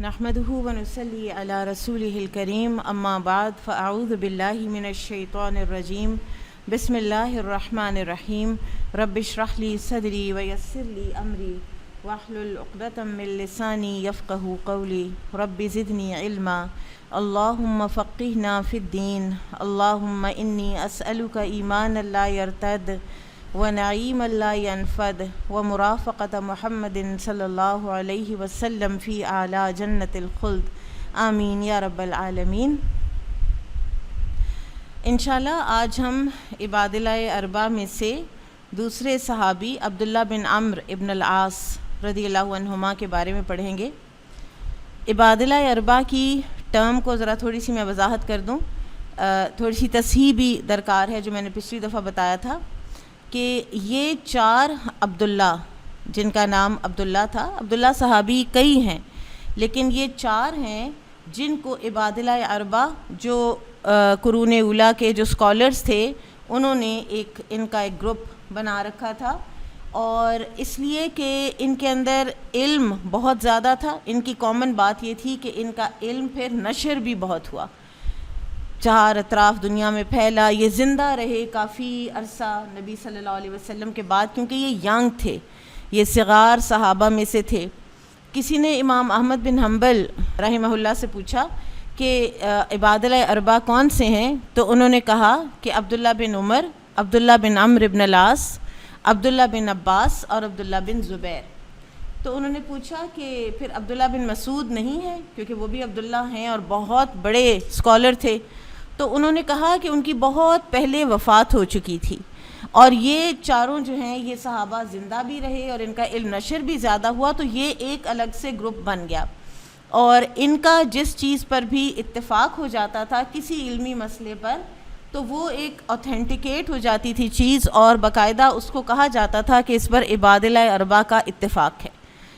نحمده ونصلي على رسوله الكريم اما بعد فاعوذ بالله من الشيطان الرجيم بسم الله الرحمن الرحيم رب اشرح لي صدري ويسر لي امري واحلل عقدة من لساني يفقهوا قولي رب زدني علما اللهم فقهنا في الدين اللهم اني اسالك ايمانا لا يرتد ونعيما لا ينفد ومرافقة محمد صلی اللہ علیہ وسلم فی اعلیٰ جنت الخلد آمین یا رب العالمین۔ انشاءاللہ آج ہم عبادلہ اربع میں سے دوسرے صحابی عبداللہ بن عمرو ابن العاص رضی اللہ عنہما کے بارے میں پڑھیں گے۔ عبادلہ اربع کی ٹرم کو ذرا تھوڑی سی میں وضاحت کر دوں، تھوڑی سی تصحیح بھی درکار ہے جو میں نے پچھلی دفعہ بتایا تھا کہ یہ چار عبداللہ جن کا نام عبداللہ تھا، عبداللہ صحابی کئی ہیں لیکن یہ چار ہیں جن کو عبادلہ اربع جو قرون اولیٰ کے جو اسکالرز تھے انہوں نے ان کا ایک گروپ بنا رکھا تھا، اور اس لیے کہ ان کے اندر علم بہت زیادہ تھا۔ ان کی کامن بات یہ تھی کہ ان کا علم پھر نشر بھی بہت ہوا، چار اطراف دنیا میں پھیلا، یہ زندہ رہے کافی عرصہ نبی صلی اللہ علیہ وسلم کے بعد، کیونکہ یہ ینگ تھے، یہ صغار صحابہ میں سے تھے۔ کسی نے امام احمد بن حنبل رحمہ اللہ سے پوچھا کہ عبادلہ اربع کون سے ہیں، تو انہوں نے کہا کہ عبداللہ بن عمر، عبداللہ بن عمرو بن العاص، عبداللہ بن عباس اور عبداللہ بن زبیر۔ تو انہوں نے پوچھا کہ پھر عبداللہ بن مسعود نہیں ہے، کیونکہ وہ بھی عبداللہ ہیں اور بہت بڑے اسکالر تھے۔ تو انہوں نے کہا کہ ان کی بہت پہلے وفات ہو چکی تھی، اور یہ چاروں جو ہیں یہ صحابہ زندہ بھی رہے اور ان کا علم نشر بھی زیادہ ہوا، تو یہ ایک الگ سے گروپ بن گیا، اور ان کا جس چیز پر بھی اتفاق ہو جاتا تھا کسی علمی مسئلے پر تو وہ ایک اوتھینٹیکیٹ ہو جاتی تھی چیز، اور باقاعدہ اس کو کہا جاتا تھا کہ اس پر عبادلہ اربع کا اتفاق ہے،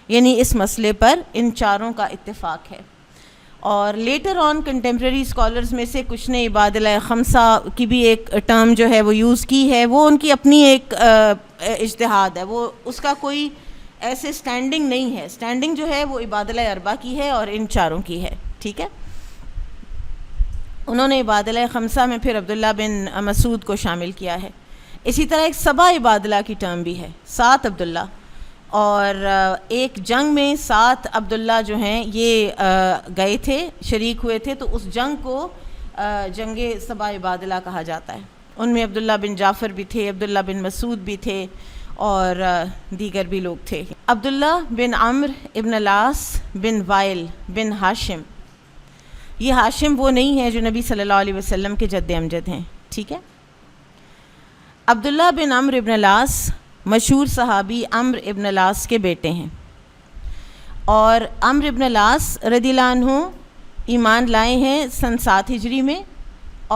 یعنی اس مسئلے پر ان چاروں کا اتفاق ہے۔ اور لیٹر آن کنٹمپریری اسکالرز میں سے کچھ نے عبادلہ خمسہ کی بھی ایک ٹرم جو ہے وہ یوز کی ہے، وہ ان کی اپنی ایک اجتہاد ہے، وہ اس کا کوئی ایسے سٹینڈنگ نہیں ہے، سٹینڈنگ جو ہے وہ عبادلہ اربع کی ہے اور ان چاروں کی ہے، ٹھیک ہے۔ انہوں نے عبادلہ خمسہ میں پھر عبداللہ بن مسعود کو شامل کیا ہے۔ اسی طرح ایک سبع عبادلہ کی ٹرم بھی ہے، 7 عبداللہ، اور ایک جنگ میں 7 عبداللہ جو ہیں یہ گئے تھے، شریک ہوئے تھے، تو اس جنگ کو جنگ سبع عبادلہ کہا جاتا ہے۔ ان میں عبداللہ بن جعفر بھی تھے، عبداللہ بن مسعود بھی تھے، اور دیگر بھی لوگ تھے۔ عبداللہ بن عمرو ابن العاص بن وائل بن ہاشم، یہ ہاشم وہ نہیں ہے جو نبی صلی اللہ علیہ وسلم کے جد امجد ہیں، ٹھیک ہے۔ عبداللہ بن عمرو ابن العاص مشہور صحابی عمرو ابن العاص کے بیٹے ہیں، اور عمرو ابن العاص رضی اللہ عنہ ایمان لائے ہیں سن 7 ہجری میں،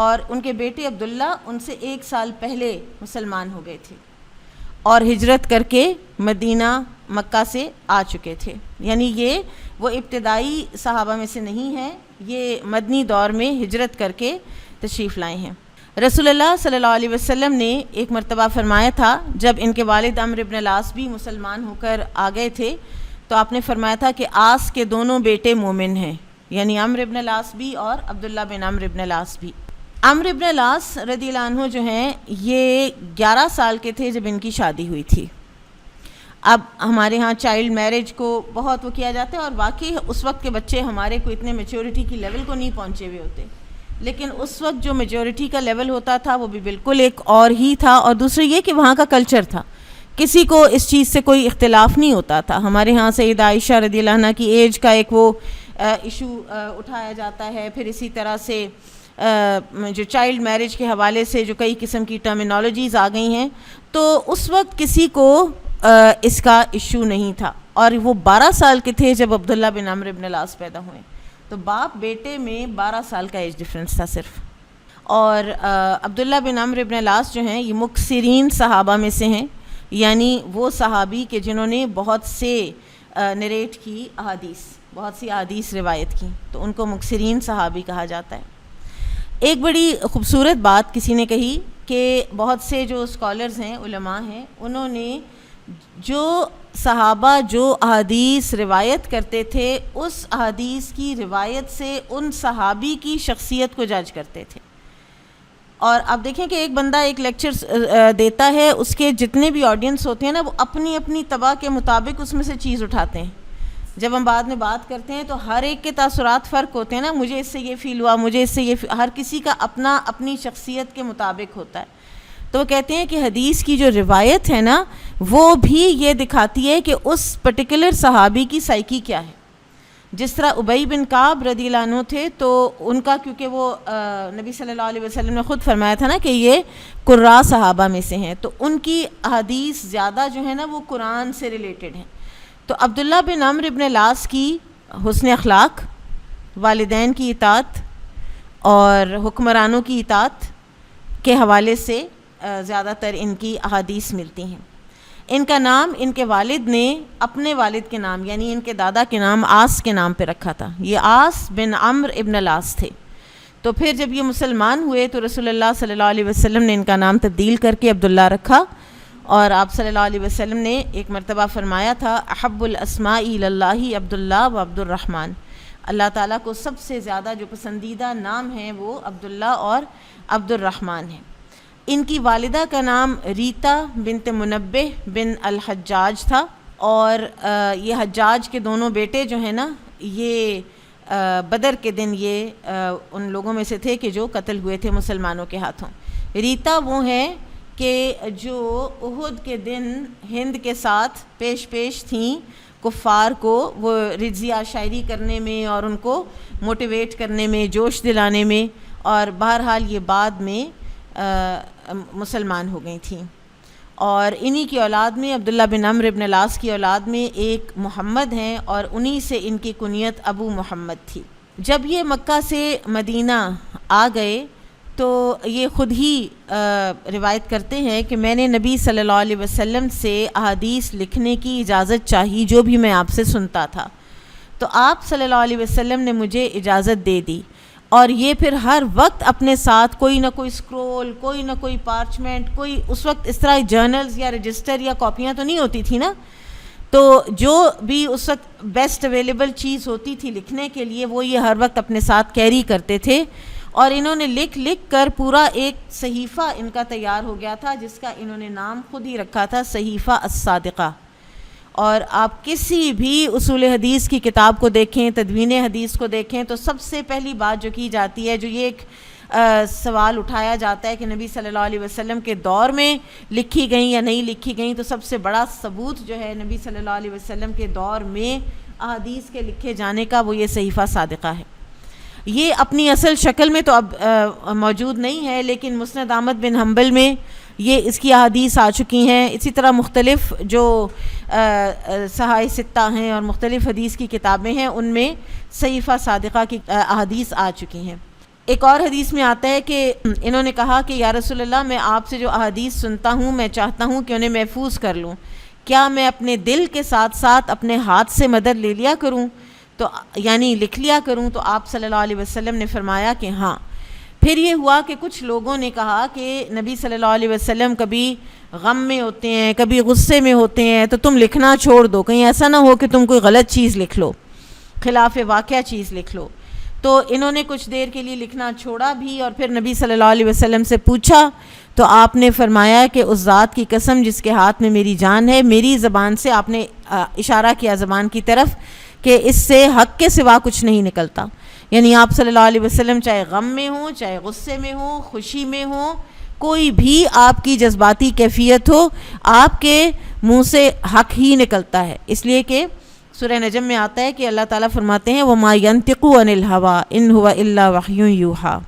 اور ان کے بیٹے عبداللہ ان سے 1 سال پہلے مسلمان ہو گئے تھے اور ہجرت کر کے مدینہ مکہ سے آ چکے تھے، یعنی یہ وہ ابتدائی صحابہ میں سے نہیں ہیں، یہ مدنی دور میں ہجرت کر کے تشریف لائے ہیں۔ رسول اللہ صلی اللہ علیہ وسلم نے ایک مرتبہ فرمایا تھا، جب ان کے والد عمرو ابن العاص بھی مسلمان ہو کر آ گئے تھے تو آپ نے فرمایا تھا کہ عاص کے دونوں بیٹے مومن ہیں، یعنی عمرو ابن العاص بھی اور عبداللہ بن عمرو ابن العاص بھی۔ عمرو ابن العاص رضی اللہ عنہ جو ہیں یہ 11 سال کے تھے جب ان کی شادی ہوئی تھی۔ اب ہمارے ہاں چائلڈ میرج کو بہت وہ کیا جاتا ہے، اور واقعی اس وقت کے بچے ہمارے کو اتنے میچورٹی کی لیول کو نہیں پہنچے ہوئے ہوتے، لیکن اس وقت جو میجورٹی کا لیول ہوتا تھا وہ بھی بالکل ایک اور ہی تھا، اور دوسرے یہ کہ وہاں کا کلچر تھا، کسی کو اس چیز سے کوئی اختلاف نہیں ہوتا تھا۔ ہمارے ہاں سیدہ عائشہ رضی اللہ عنہ کی ایج کا ایک وہ ایشو اٹھایا جاتا ہے، پھر اسی طرح سے جو چائلڈ میرج کے حوالے سے جو کئی قسم کی ٹرمینالوجیز آ گئی ہیں، تو اس وقت کسی کو اس کا ایشو نہیں تھا، اور وہ 12 سال کے تھے جب عبداللہ بن عمرو بن العاص پیدا ہوئے، تو باپ بیٹے میں 12 سال کا ایج ڈفرنس تھا صرف۔ اور عبداللہ بن عمرو بن العاص جو ہیں یہ مکثرین صحابہ میں سے ہیں، یعنی وہ صحابی کہ جنہوں نے بہت سے نریٹ کی احادیث، بہت سی احادیث روایت کی، تو ان کو مکثرین صحابی کہا جاتا ہے۔ ایک بڑی خوبصورت بات کسی نے کہی کہ بہت سے جو اسکالرز ہیں، علماء ہیں، انہوں نے جو صحابہ جو احادیث روایت کرتے تھے اس احادیث کی روایت سے ان صحابی کی شخصیت کو جج کرتے تھے. اور اب دیکھیں کہ ایک بندہ ایک لیکچر دیتا ہے، اس کے جتنے بھی آڈینس ہوتے ہیں نا وہ اپنی اپنی طبع کے مطابق اس میں سے چیز اٹھاتے ہیں. جب ہم بعد میں بات کرتے ہیں تو ہر ایک کے تاثرات فرق ہوتے ہیں نا، مجھے اس سے یہ فیل ہوا، مجھے اس سے یہ ہر کسی کا اپنا اپنی شخصیت کے مطابق ہوتا ہے. تو وہ کہتے ہیں کہ حدیث کی جو روایت ہے نا وہ بھی یہ دکھاتی ہے کہ اس پرٹیکولر صحابی کی سائیکی کیا ہے. جس طرح ابی بن کعب رضی اللہ عنہ تھے تو ان کا، کیونکہ وہ نبی صلی اللہ علیہ وسلم نے خود فرمایا تھا نا کہ یہ قراء صحابہ میں سے ہیں، تو ان کی احادیث زیادہ جو ہے نا وہ قرآن سے ریلیٹڈ ہیں. تو عبداللہ بن عمرو بن العاص کی حسن اخلاق، والدین کی اطاعت اور حکمرانوں کی اطاعت کے حوالے سے زیادہ تر ان کی احادیث ملتی ہیں. ان کا نام ان کے والد نے اپنے والد کے نام یعنی ان کے دادا کے نام عاص کے نام پہ رکھا تھا. یہ عاص بن عمرو ابن العاص تھے. تو پھر جب یہ مسلمان ہوئے تو رسول اللہ صلی اللہ علیہ وسلم نے ان کا نام تبدیل کر کے عبداللہ رکھا، اور آپ صلی اللہ علیہ وسلم نے ایک مرتبہ فرمایا تھا احب الاسماء اللہ عبداللہ و عبد الرحمن، اللہ تعالیٰ کو سب سے زیادہ جو پسندیدہ نام ہیں وہ عبداللہ اور عبد الرحمن ہیں. ان کی والدہ کا نام ریتا بنت منبہ بن الحجاج تھا، اور یہ حجاج کے دونوں بیٹے جو ہیں نا یہ بدر کے دن یہ ان لوگوں میں سے تھے کہ جو قتل ہوئے تھے مسلمانوں کے ہاتھوں. ریتا وہ ہیں کہ جو احد کے دن ہند کے ساتھ پیش تھیں کفار کو، وہ رضیہ شاعری کرنے میں اور ان کو موٹیویٹ کرنے میں، جوش دلانے میں، اور بہرحال یہ بعد میں مسلمان ہو گئی تھیں. اور انہی کی اولاد میں عبداللہ بن عمرو بن العاص کی اولاد میں ایک محمد ہیں، اور انہی سے ان کی کنیت ابو محمد تھی. جب یہ مکہ سے مدینہ آ گئے تو یہ خود ہی روایت کرتے ہیں کہ میں نے نبی صلی اللہ علیہ وسلم سے احادیث لکھنے کی اجازت چاہی جو بھی میں آپ سے سنتا تھا، تو آپ صلی اللہ علیہ وسلم نے مجھے اجازت دے دی. اور یہ پھر ہر وقت اپنے ساتھ کوئی نہ کوئی اسکرول، کوئی نہ کوئی پارچمنٹ، کوئی اس وقت اس طرح جرنلز یا رجسٹر یا کاپیاں تو نہیں ہوتی تھی نا، تو جو بھی اس وقت بیسٹ اویلیبل چیز ہوتی تھی لکھنے کے لیے وہ یہ ہر وقت اپنے ساتھ کیری کرتے تھے. اور انہوں نے لکھ کر پورا ایک صحیفہ ان کا تیار ہو گیا تھا جس کا انہوں نے نام خود ہی رکھا تھا صحیفہ الصادقہ. اور آپ کسی بھی اصول حدیث کی کتاب کو دیکھیں، تدوین حدیث کو دیکھیں، تو سب سے پہلی بات جو کی جاتی ہے، جو یہ ایک سوال اٹھایا جاتا ہے کہ نبی صلی اللہ علیہ وسلم کے دور میں لکھی گئیں یا نہیں لکھی گئیں، تو سب سے بڑا ثبوت جو ہے نبی صلی اللہ علیہ وسلم کے دور میں احادیث کے لکھے جانے کا وہ یہ صحیفہ صادقہ ہے. یہ اپنی اصل شکل میں تو اب موجود نہیں ہے، لیکن مسند احمد بن حنبل میں یہ اس کی احادیث آ چکی ہیں. اسی طرح مختلف جو صحائح ستہ ہیں اور مختلف حدیث کی کتابیں ہیں ان میں صحیفہ صادقہ کی احادیث آ چکی ہیں. ایک اور حدیث میں آتا ہے کہ انہوں نے کہا کہ یا رسول اللہ، میں آپ سے جو احادیث سنتا ہوں میں چاہتا ہوں کہ انہیں محفوظ کر لوں، کیا میں اپنے دل کے ساتھ ساتھ اپنے ہاتھ سے مدد لے لیا کروں، تو یعنی لکھ لیا کروں؟ تو آپ صلی اللہ علیہ وسلم نے فرمایا کہ ہاں. پھر یہ ہوا کہ کچھ لوگوں نے کہا کہ نبی صلی اللہ علیہ وسلم کبھی غم میں ہوتے ہیں، کبھی غصے میں ہوتے ہیں، تو تم لکھنا چھوڑ دو، کہیں ایسا نہ ہو کہ تم کوئی غلط چیز لکھ لو، خلاف واقعہ چیز لکھ لو. تو انہوں نے کچھ دیر کے لیے لکھنا چھوڑا بھی، اور پھر نبی صلی اللہ علیہ وسلم سے پوچھا تو آپ نے فرمایا کہ اس ذات کی قسم جس کے ہاتھ میں میری جان ہے، میری زبان سے، آپ نے اشارہ کیا زبان کی طرف، کہ اس سے حق کے سوا کچھ نہیں نکلتا. یعنی آپ صلی اللہ علیہ وسلم چاہے غم میں ہوں، چاہے غصے میں ہوں، خوشی میں ہوں، کوئی بھی آپ کی جذباتی کیفیت ہو، آپ کے منہ سے حق ہی نکلتا ہے. اس لیے کہ سورہ نجم میں آتا ہے کہ اللہ تعالیٰ فرماتے ہیں وَمَا يَنْتِقُ عَنِ الْهَوَىٰ إِنْ هُوَ إِلَّا وَحْيٌ يُوحَىٰ،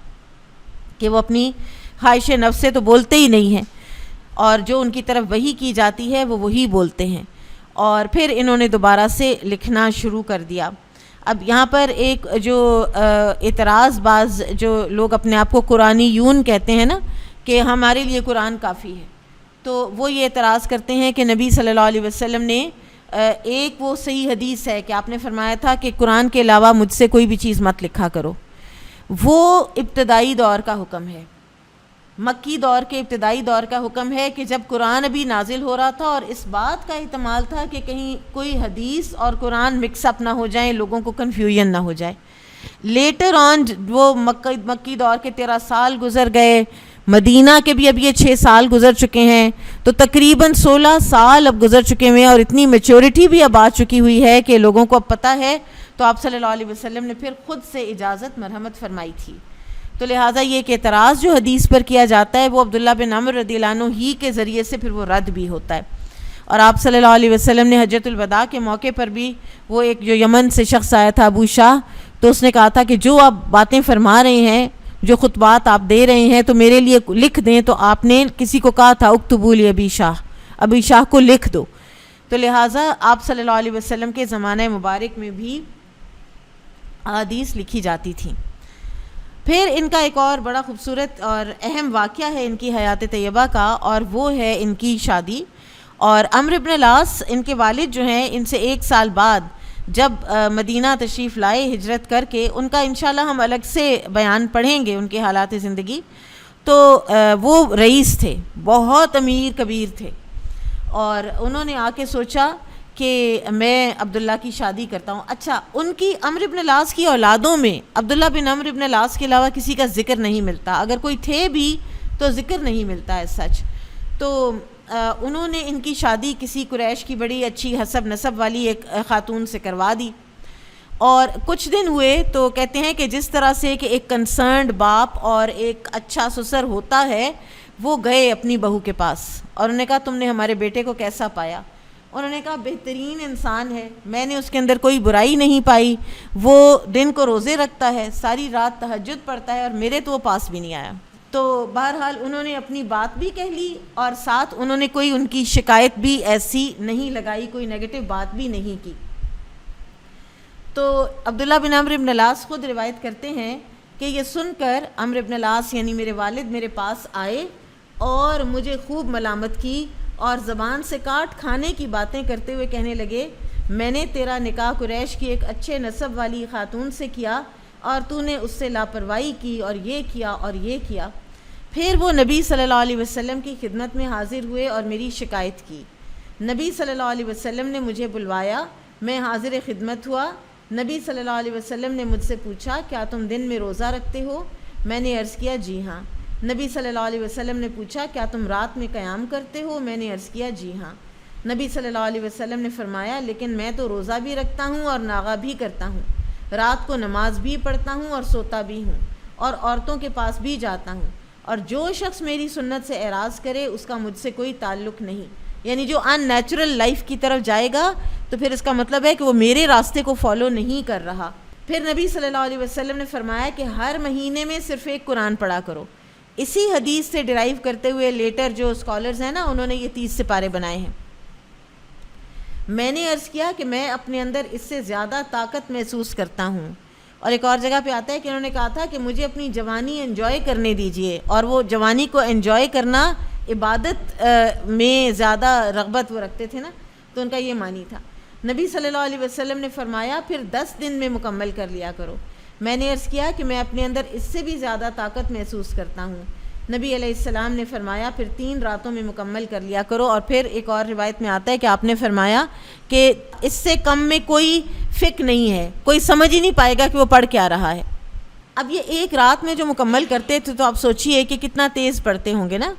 کہ وہ اپنی خواہش نفس سے تو بولتے ہی نہیں ہیں، اور جو ان کی طرف وحی کی جاتی ہے وہ وہی بولتے ہیں. اور پھر انہوں نے دوبارہ سے لکھنا شروع کر دیا. اب یہاں پر ایک جو اعتراض، بعض جو لوگ اپنے آپ کو قرآنی یون کہتے ہیں نا کہ ہمارے لیے قرآن کافی ہے، تو وہ یہ اعتراض کرتے ہیں کہ نبی صلی اللہ علیہ وسلم نے ایک وہ صحیح حدیث ہے کہ آپ نے فرمایا تھا کہ قرآن کے علاوہ مجھ سے کوئی بھی چیز مت لکھا کرو، وہ ابتدائی دور کا حکم ہے. مکی دور کے ابتدائی دور کا حکم ہے کہ جب قرآن ابھی نازل ہو رہا تھا اور اس بات کا احتمال تھا کہ کہیں کوئی حدیث اور قرآن مکس اپ نہ ہو جائیں، لوگوں کو کنفیوژن نہ ہو جائے۔ لیٹر آن وہ مکی دور کے 13 سال گزر گئے، مدینہ کے بھی اب یہ 6 سال گزر چکے ہیں، تو تقریباً 16 سال اب گزر چکے ہوئے ہیں، اور اتنی میچورٹی بھی اب آ چکی ہوئی ہے کہ لوگوں کو اب پتہ ہے۔ تو آپ صلی اللہ علیہ وسلم نے پھر خود سے اجازت مرحمت فرمائی تھی۔ تو لہٰذا یہ کہ اعتراض جو حدیث پر کیا جاتا ہے وہ عبداللہ بن عمر رضی اللہ عنہ ہی کے ذریعے سے پھر وہ رد بھی ہوتا ہے۔ اور آپ صلی اللہ علیہ وسلم نے حجۃ الوداع کے موقع پر بھی وہ ایک جو یمن سے شخص آیا تھا ابو شاہ، تو اس نے کہا تھا کہ جو آپ باتیں فرما رہے ہیں، جو خطبات آپ دے رہے ہیں، تو میرے لیے لکھ دیں۔ تو آپ نے کسی کو کہا تھا اکتبوا لی ابی شاہ کو لکھ دو۔ تو لہٰذا آپ صلی اللہ علیہ وسلم کے زمانہ مبارک میں بھی احادیث لکھی جاتی تھیں۔ پھر ان کا ایک اور بڑا خوبصورت اور اہم واقعہ ہے ان کی حیات طیبہ کا، اور وہ ہے ان کی شادی۔ اور عمرو بن العاص ان کے والد جو ہیں، ان سے 1 سال بعد جب مدینہ تشریف لائے ہجرت کر کے، ان کا انشاءاللہ ہم الگ سے بیان پڑھیں گے ان کے حالات زندگی، تو وہ رئیس تھے، بہت امیر کبیر تھے، اور انہوں نے آ کے سوچا کہ میں عبداللہ کی شادی کرتا ہوں۔ اچھا، ان کی عمرو بن العاص کی اولادوں میں عبداللہ بن عمرو بن العاص کے علاوہ کسی کا ذکر نہیں ملتا، اگر کوئی تھے بھی تو ذکر نہیں ملتا ہے سچ۔ تو انہوں نے ان کی شادی کسی قریش کی بڑی اچھی حسب نسب والی ایک خاتون سے کروا دی، اور کچھ دن ہوئے تو کہتے ہیں کہ جس طرح سے کہ ایک کنسرنڈ باپ اور ایک اچھا سسر ہوتا ہے، وہ گئے اپنی بہو کے پاس اور انہوں نے کہا تم نے ہمارے بیٹے کو کیسا پایا؟ انہوں نے کہا بہترین انسان ہے، میں نے اس کے اندر کوئی برائی نہیں پائی، وہ دن کو روزے رکھتا ہے، ساری رات تہجد پڑھتا ہے، اور میرے تو وہ پاس بھی نہیں آیا۔ تو بہرحال انہوں نے اپنی بات بھی کہہ لی، اور ساتھ انہوں نے کوئی ان کی شکایت بھی ایسی نہیں لگائی، کوئی نیگیٹو بات بھی نہیں کی۔ تو عبداللہ بن عمرو بن العاص خود روایت کرتے ہیں کہ یہ سن کر عمرو بن العاص یعنی میرے والد میرے پاس آئے اور مجھے خوب ملامت کی، اور زبان سے کاٹ کھانے کی باتیں کرتے ہوئے کہنے لگے میں نے تیرا نکاح قریش کی ایک اچھے نسب والی خاتون سے کیا، اور تو نے اس سے لاپرواہی کی اور یہ کیا اور یہ کیا۔ پھر وہ نبی صلی اللہ علیہ وسلم کی خدمت میں حاضر ہوئے اور میری شکایت کی۔ نبی صلی اللہ علیہ وسلم نے مجھے بلوایا، میں حاضر خدمت ہوا۔ نبی صلی اللہ علیہ وسلم نے مجھ سے پوچھا کیا تم دن میں روزہ رکھتے ہو؟ میں نے عرض کیا جی ہاں۔ نبی صلی اللہ علیہ وسلم نے پوچھا کیا تم رات میں قیام کرتے ہو؟ میں نے عرض کیا جی ہاں۔ نبی صلی اللہ علیہ وسلم نے فرمایا لیکن میں تو روزہ بھی رکھتا ہوں اور ناغہ بھی کرتا ہوں، رات کو نماز بھی پڑھتا ہوں اور سوتا بھی ہوں، اور عورتوں کے پاس بھی جاتا ہوں، اور جو شخص میری سنت سے اعراض کرے اس کا مجھ سے کوئی تعلق نہیں، یعنی جو ان نیچرل لائف کی طرف جائے گا تو پھر اس کا مطلب ہے کہ وہ میرے راستے کو فالو نہیں کر رہا۔ پھر نبی صلی اللہ علیہ وسلم نے فرمایا کہ ہر مہینے میں صرف ایک قرآن پڑھا کرو۔ اسی حدیث سے ڈرائیو کرتے ہوئے لیٹر جو اسکالرز ہیں نا، انہوں نے یہ 30 سپارے بنائے ہیں۔ میں نے عرض کیا کہ میں اپنے اندر اس سے زیادہ طاقت محسوس کرتا ہوں، اور ایک اور جگہ پہ آتا ہے کہ انہوں نے کہا تھا کہ مجھے اپنی جوانی انجوائے کرنے دیجئے، اور وہ جوانی کو انجوائے کرنا عبادت میں زیادہ رغبت وہ رکھتے تھے نا، تو ان کا یہ معنی تھا۔ نبی صلی اللہ علیہ وسلم نے فرمایا پھر 10 دن میں مکمل کر لیا کرو۔ میں نے عرض کیا کہ میں اپنے اندر اس سے بھی زیادہ طاقت محسوس کرتا ہوں۔ نبی علیہ السلام نے فرمایا پھر 3 راتوں میں مکمل کر لیا کرو، اور پھر ایک اور روایت میں آتا ہے کہ آپ نے فرمایا کہ اس سے کم میں کوئی فکر نہیں ہے، کوئی سمجھ ہی نہیں پائے گا کہ وہ پڑھ کیا رہا ہے۔ اب یہ ایک رات میں جو مکمل کرتے تھے تو آپ سوچئے کہ کتنا تیز پڑھتے ہوں گے نا۔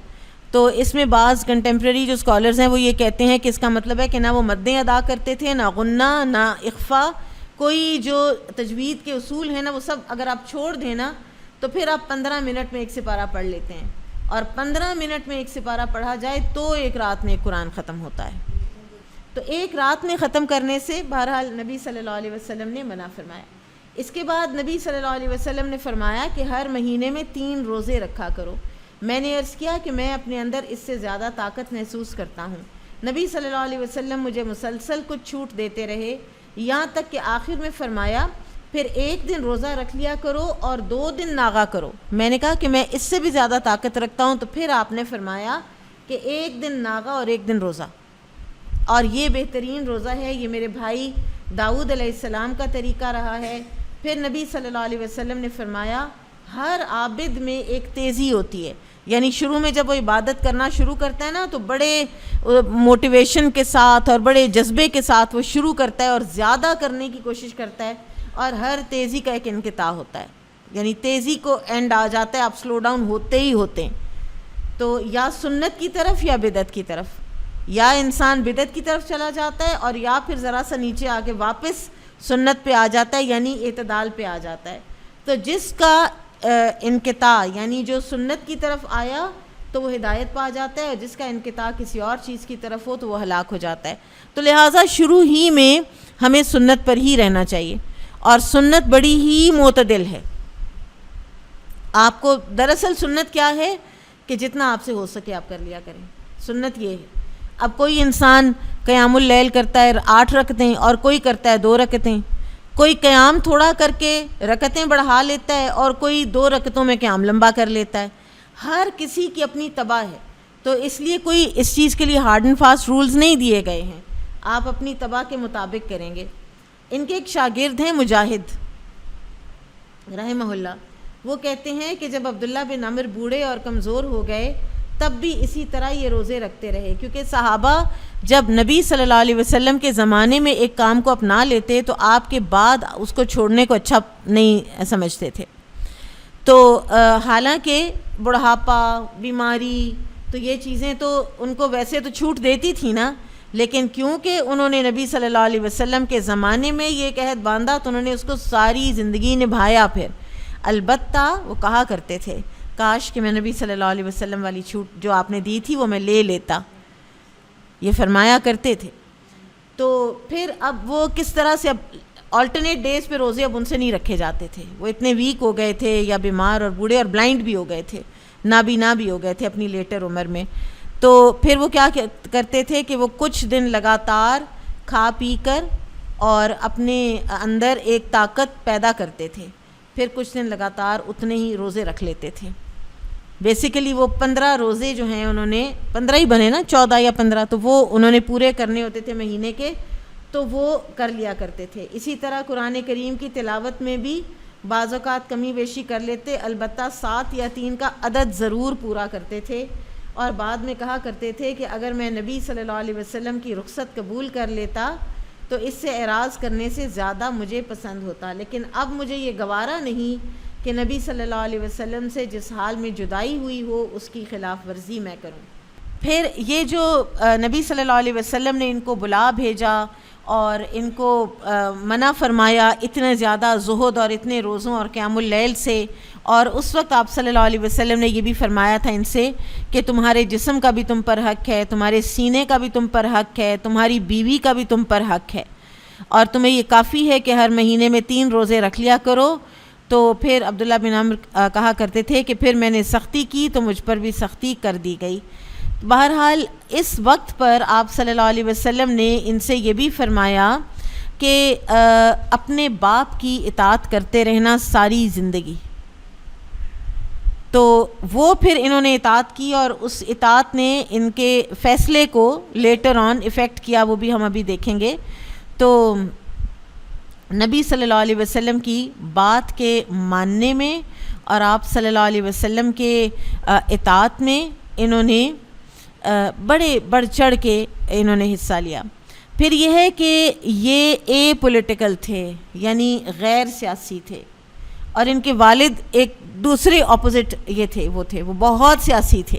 تو اس میں بعض کنٹمپریری جو اسکالرز ہیں وہ یہ کہتے ہیں کہ اس کا مطلب ہے کہ نہ وہ مدیں ادا کرتے تھے، نہ غنہ، نہ اخفا، کوئی جو تجوید کے اصول ہیں نا وہ سب اگر آپ چھوڑ دیں نا تو پھر آپ 15 منٹ میں ایک سپارہ پڑھ لیتے ہیں، اور 15 منٹ میں ایک سپارہ پڑھا جائے تو ایک رات میں قرآن ختم ہوتا ہے۔ تو ایک رات میں ختم کرنے سے بہرحال نبی صلی اللہ علیہ وسلم نے منع فرمایا۔ اس کے بعد نبی صلی اللہ علیہ وسلم نے فرمایا کہ ہر مہینے میں 3 روزے رکھا کرو۔ میں نے عرض کیا کہ میں اپنے اندر اس سے زیادہ طاقت محسوس کرتا ہوں۔ نبی صلی اللہ علیہ وسلم مجھے مسلسل کچھ چھوٹ دیتے رہے، یہاں تک کہ آخر میں فرمایا پھر 1 دن روزہ رکھ لیا کرو اور 2 دن ناغہ کرو۔ میں نے کہا کہ میں اس سے بھی زیادہ طاقت رکھتا ہوں، تو پھر آپ نے فرمایا کہ 1 دن ناغہ اور 1 دن روزہ، اور یہ بہترین روزہ ہے، یہ میرے بھائی داؤد علیہ السلام کا طریقہ رہا ہے۔ پھر نبی صلی اللہ علیہ وسلم نے فرمایا ہر عابد میں ایک تیزی ہوتی ہے، یعنی شروع میں جب وہ عبادت کرنا شروع کرتا ہے نا تو بڑے موٹیویشن کے ساتھ اور بڑے جذبے کے ساتھ وہ شروع کرتا ہے اور زیادہ کرنے کی کوشش کرتا ہے، اور ہر تیزی کا ایک انقطاع ہوتا ہے، یعنی تیزی کو اینڈ آ جاتا ہے، آپ سلو ڈاؤن ہوتے ہی ہوتے ہیں۔ تو یا سنت کی طرف یا بدعت کی طرف، یا انسان بدعت کی طرف چلا جاتا ہے اور یا پھر ذرا سا نیچے آ کے واپس سنت پہ آ جاتا ہے، یعنی اعتدال پہ آ جاتا ہے۔ تو جس کا انقطاع یعنی جو سنت کی طرف آیا تو وہ ہدایت پا جاتا ہے، اور جس کا انقطاع کسی اور چیز کی طرف ہو تو وہ ہلاک ہو جاتا ہے۔ تو لہٰذا شروع ہی میں ہمیں سنت پر ہی رہنا چاہیے، اور سنت بڑی ہی معتدل ہے۔ آپ کو دراصل سنت کیا ہے کہ جتنا آپ سے ہو سکے آپ کر لیا کریں، سنت یہ ہے۔ اب کوئی انسان قیام اللیل کرتا ہے 8 رکعتیں اور کوئی کرتا ہے 2 رکعتیں، کوئی قیام تھوڑا کر کے رکعتیں بڑھا لیتا ہے اور کوئی 2 رکعتوں میں قیام لمبا کر لیتا ہے، ہر کسی کی اپنی طبع ہے۔ تو اس لیے کوئی اس چیز کے لیے ہارڈ اینڈ فاسٹ رولز نہیں دیے گئے ہیں، آپ اپنی طبع کے مطابق کریں گے۔ ان کے ایک شاگرد ہیں مجاہد رحمہ اللہ، وہ کہتے ہیں کہ جب عبداللہ بن عمر بوڑھے اور کمزور ہو گئے تب بھی اسی طرح یہ روزے رکھتے رہے، کیونکہ صحابہ جب نبی صلی اللہ علیہ وسلم کے زمانے میں ایک کام کو اپنا لیتے تو آپ کے بعد اس کو چھوڑنے کو اچھا نہیں سمجھتے تھے۔ تو حالانکہ بڑھاپا، بیماری، تو یہ چیزیں تو ان کو ویسے تو چھوٹ دیتی تھی نا، لیکن کیونکہ انہوں نے نبی صلی اللہ علیہ وسلم کے زمانے میں یہ ایک عہد باندھا تو انہوں نے اس کو ساری زندگی نبھایا۔ پھر البتہ وہ کہا کرتے تھے کاش کہ میں نبی صلی اللہ علیہ وسلم والی چھوٹ جو آپ نے دی تھی وہ میں لے لیتا، یہ فرمایا کرتے تھے۔ تو پھر اب وہ کس طرح سے، اب آلٹرنیٹ ڈیز پہ روزے اب ان سے نہیں رکھے جاتے تھے، وہ اتنے ویک ہو گئے تھے یا بیمار اور بوڑھے اور بلائنڈ بھی ہو گئے تھے، نابینا بھی ہو گئے تھے اپنی لیٹر عمر میں۔ تو پھر وہ کیا کرتے تھے کہ وہ کچھ دن لگاتار کھا پی کر اور اپنے اندر ایک طاقت پیدا کرتے تھے، پھر کچھ دن لگاتار اتنے ہی روزے رکھ لیتے تھے۔ بیسیکلی وہ 15 روزے جو ہیں انہوں نے 15 ہی بنے نا، 14 یا 15، تو وہ انہوں نے پورے کرنے ہوتے تھے مہینے کے، تو وہ کر لیا کرتے تھے۔ اسی طرح قرآن کریم کی تلاوت میں بھی بعض اوقات کمی بیشی کر لیتے، البتہ 7 یا 3 کا عدد ضرور پورا کرتے تھے، اور بعد میں کہا کرتے تھے کہ اگر میں نبی صلی اللہ علیہ وسلم کی رخصت قبول کر لیتا تو اس سے اعراض کرنے سے زیادہ مجھے پسند ہوتا، لیکن اب مجھے یہ گوارا نہیں کہ نبی صلی اللہ علیہ وسلم سے جس حال میں جدائی ہوئی ہو اس کی خلاف ورزی میں کروں۔ پھر یہ جو نبی صلی اللہ علیہ وسلم نے ان کو بلا بھیجا اور ان کو منع فرمایا اتنے زیادہ زہد اور اتنے روزوں اور قیام اللیل سے، اور اس وقت آپ صلی اللہ علیہ وسلم نے یہ بھی فرمایا تھا ان سے کہ تمہارے جسم کا بھی تم پر حق ہے، تمہارے سینے کا بھی تم پر حق ہے، تمہاری بیوی کا بھی تم پر حق ہے، اور تمہیں یہ کافی ہے کہ ہر مہینے میں 3 روزے رکھ لیا کرو۔ تو پھر عبداللہ بن عمر کہا کرتے تھے کہ پھر میں نے سختی کی تو مجھ پر بھی سختی کر دی گئی۔ بہرحال اس وقت پر آپ صلی اللہ علیہ وسلم نے ان سے یہ بھی فرمایا کہ اپنے باپ کی اطاعت کرتے رہنا ساری زندگی۔ تو وہ پھر انہوں نے اطاعت کی، اور اس اطاعت نے ان کے فیصلے کو لیٹر آن ایفیکٹ کیا، وہ بھی ہم ابھی دیکھیں گے۔ تو نبی صلی اللہ علیہ وسلم کی بات کے ماننے میں اور آپ صلی اللہ علیہ وسلم کے اطاعت میں انہوں نے بڑے بڑھ چڑھ کے انہوں نے حصہ لیا۔ پھر یہ ہے کہ یہ اے پولیٹیکل تھے، یعنی غیر سیاسی تھے، اور ان کے والد ایک دوسرے اپوزٹ یہ تھے، وہ بہت سیاسی تھے،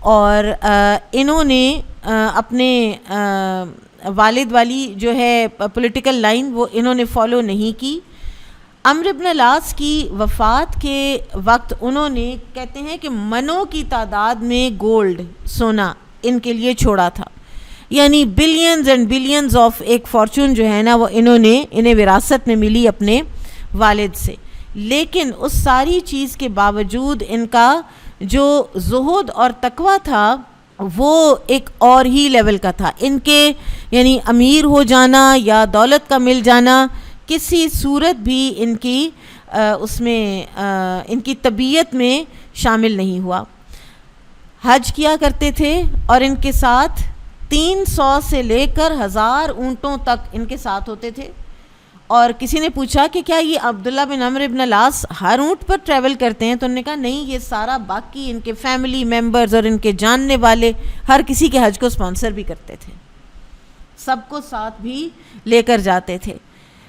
اور انہوں نے اپنے والد والی جو ہے پولیٹیکل لائن وہ انہوں نے فالو نہیں کی۔ عمرو بن العاص کی وفات کے وقت انہوں نے کہتے ہیں کہ منوں کی تعداد میں گولڈ، سونا ان کے لیے چھوڑا تھا، یعنی بلینز اینڈ بلینز آف ایک فارچون جو ہے نا وہ انہیں وراثت میں ملی اپنے والد سے۔ لیکن اس ساری چیز کے باوجود ان کا جو زہد اور تقویٰ تھا وہ ایک اور ہی لیول کا تھا۔ ان کے یعنی امیر ہو جانا یا دولت کا مل جانا کسی صورت بھی ان کی اس میں ان کی طبیعت میں شامل نہیں ہوا۔ حج کیا کرتے تھے اور ان کے ساتھ 300 سے لے کر 1000 اونٹوں تک ان کے ساتھ ہوتے تھے، اور کسی نے پوچھا کہ کیا یہ عبداللہ بن عمرو ابن العاص ہر اونٹ پر ٹریول کرتے ہیں؟ تو انہوں نے کہا نہیں، یہ سارا باقی ان کے فیملی ممبرز اور ان کے جاننے والے ہر کسی کے حج کو سپانسر بھی کرتے تھے، سب کو ساتھ بھی لے کر جاتے تھے۔